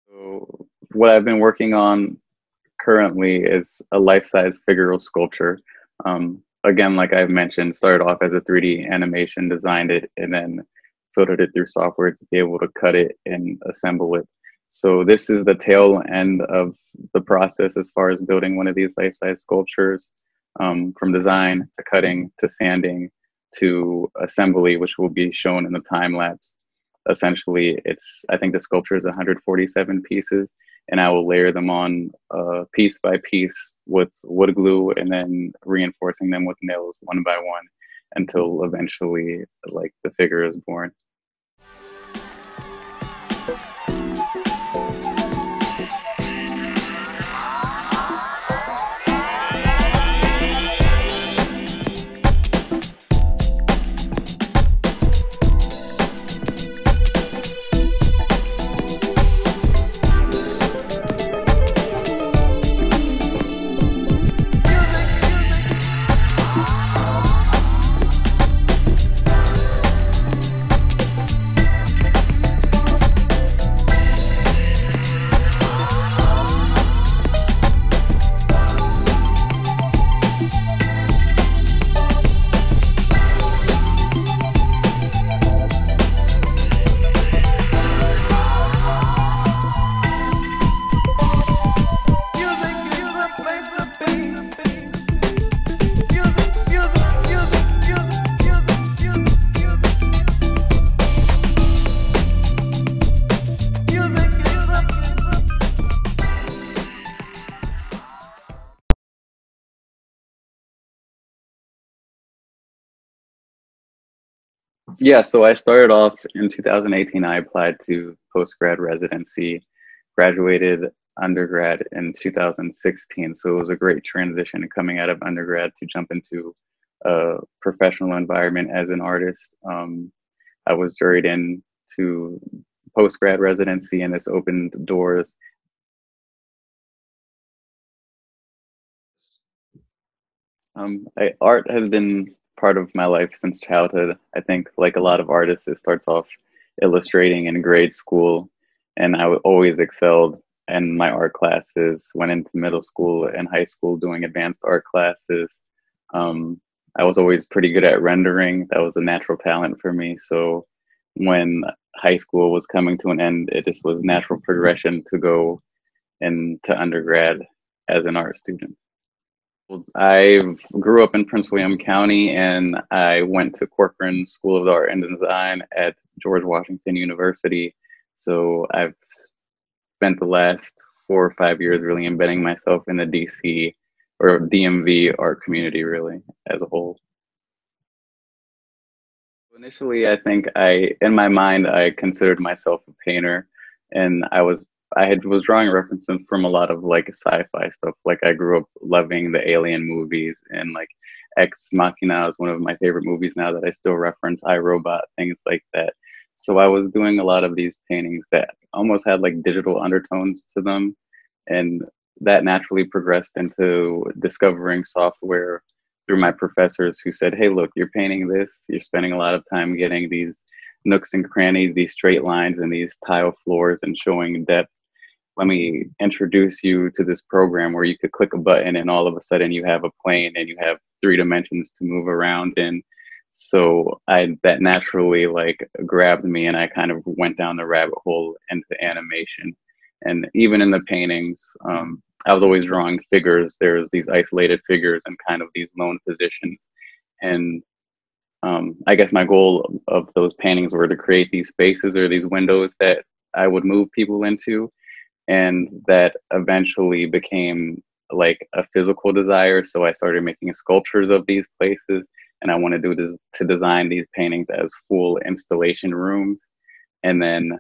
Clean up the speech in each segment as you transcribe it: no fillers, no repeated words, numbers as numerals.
So what I've been working on currently is a life-size figural sculpture. Again, like I've mentioned, started off as a 3D animation, designed it, and then filtered it through software to be able to cut it and assemble it. So this is the tail end of the process as far as building one of these life-size sculptures, from design to cutting to sanding to assembly, which will be shown in the time lapse. Essentially, I think the sculpture is 147 pieces, and I will layer them on piece by piece with wood glue and then reinforcing them with nails one by one until eventually like the figure is born. Yeah, so I started off in 2018. I applied to post grad residency, graduated undergrad in 2016. So it was a great transition coming out of undergrad to jump into a professional environment as an artist. I was juried in to post grad residency, and this opened doors. Art has been part of my life since childhood. I think, like a lot of artists, it starts off illustrating in grade school, and always excelled in my art classes. Went into middle school and high school doing advanced art classes. Um, I was always pretty good at rendering. That was a natural talent for me. So when high school was coming to an end, it just was natural progression to go into undergrad as an art student. I grew up in Prince William County, and I went to Corcoran School of the Art and Design at George Washington University. So I've spent the last 4 or 5 years really embedding myself in the DC or DMV art community, really, as a whole. Initially, I think in my mind, I considered myself a painter, and I was drawing references from a lot of like sci-fi stuff. Like I grew up loving the Alien movies, and like Ex Machina is one of my favorite movies now that I still reference. I, Robot, things like that. So I was doing a lot of these paintings that almost had like digital undertones to them, and that naturally progressed into discovering software through my professors who said, hey, look, you're painting this, you're spending a lot of time getting these nooks and crannies, these straight lines and these tile floors and showing depth. Let me introduce you to this program where you could click a button and all of a sudden you have a plane and you have 3 dimensions to move around in. So that naturally like grabbed me, and I kind of went down the rabbit hole into animation. And even in the paintings, I was always drawing figures. There's these isolated figures and kind of these lone positions. And I guess my goal of those paintings were to create these spaces or these windows that I would move people into, and that eventually became like a physical desire. So I started making sculptures of these places, and I wanted to design these paintings as full installation rooms, and then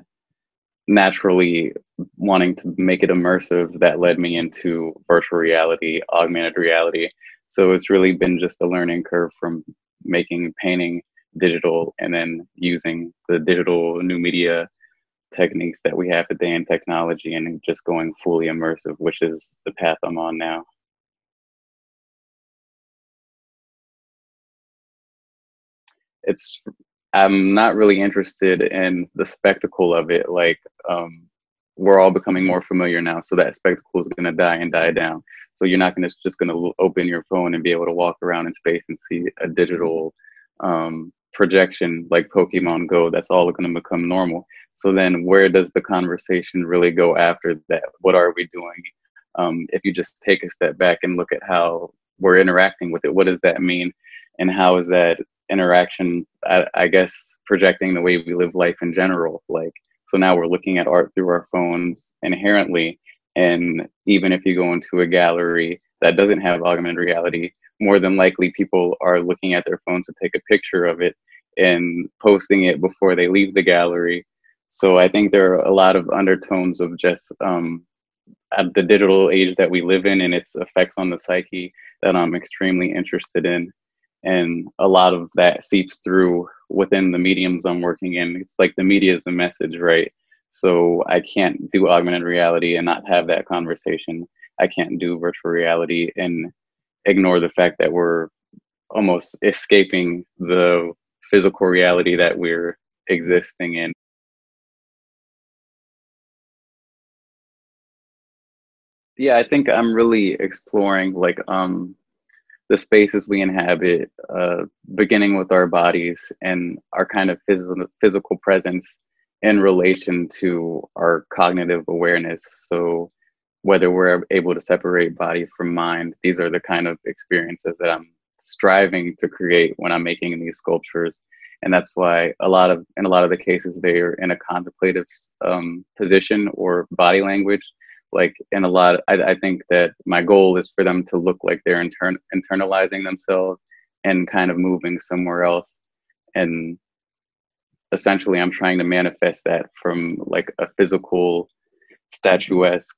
naturally wanting to make it immersive, that led me into virtual reality, augmented reality. So it's really been just a learning curve from making painting digital and then using the digital new media techniques that we have today in technology and just going fully immersive, which is the path I'm on now. It's I'm not really interested in the spectacle of it. Like we're all becoming more familiar now. So that spectacle is going to die and die down. So you're not going to just going to open your phone and be able to walk around in space and see a digital projection like Pokemon Go. That's all going to become normal. So then where does the conversation really go after that? What are we doing? If you just take a step back and look at how we're interacting with it, what does that mean? And how is that interaction, I guess, projecting the way we live life in general? Like, so now we're looking at art through our phones inherently. And even if you go into a gallery that doesn't have augmented reality, more than likely people are looking at their phones to take a picture of it and posting it before they leave the gallery. So I think there are a lot of undertones of just the digital age that we live in and its effects on the psyche that I'm extremely interested in. And a lot of that seeps through within the mediums I'm working in. It's like the media is the message, right? So I can't do augmented reality and not have that conversation. I can't do virtual reality and ignore the fact that we're almost escaping the physical reality that we're existing in. Yeah, I think I'm really exploring like the spaces we inhabit, beginning with our bodies and our kind of physical presence in relation to our cognitive awareness. So whether we're able to separate body from mind, these are the kind of experiences that I'm striving to create when I'm making these sculptures. And that's why in a lot of the cases, they're in a contemplative position or body language. Like in a lot, I think that my goal is for them to look like they're internalizing themselves and kind of moving somewhere else. And essentially, I'm trying to manifest that from like a physical, statuesque,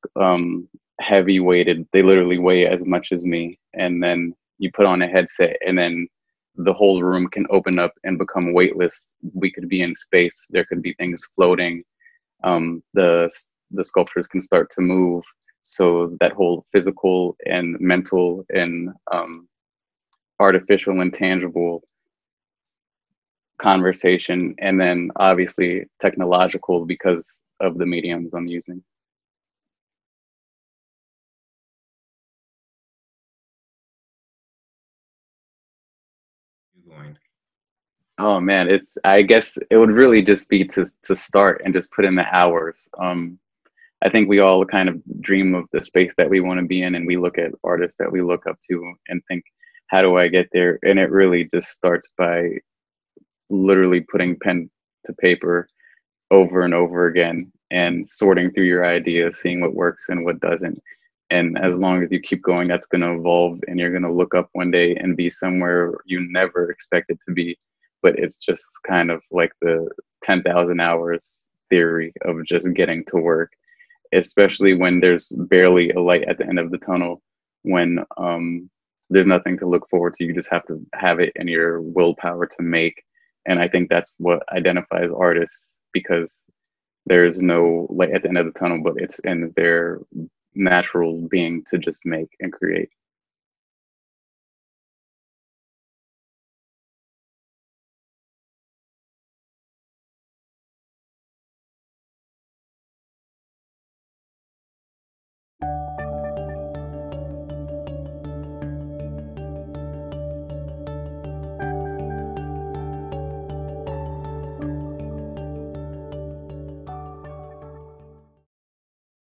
heavy weighted. They literally weigh as much as me, and then you put on a headset, and then the whole room can open up and become weightless. We could be in space. There could be things floating. The sculptures can start to move. So that whole physical and mental and artificial and tangible conversation, and then obviously technological because of the mediums I'm using. You going? Oh man, I guess it would really just be to start and just put in the hours. I think we all kind of dream of the space that we want to be in, and we look at artists that we look up to and think, how do I get there? And it really just starts by literally putting pen to paper over and over again and sorting through your ideas, seeing what works and what doesn't. And as long as you keep going, that's going to evolve, and you're going to look up one day and be somewhere you never expected to be. But it's just kind of like the 10,000 hours theory of just getting to work, especially when there's barely a light at the end of the tunnel, when there's nothing to look forward to. You just have to have it in your willpower to make. And I think that's what identifies artists, because there's no light at the end of the tunnel, but it's in their natural being to just make and create.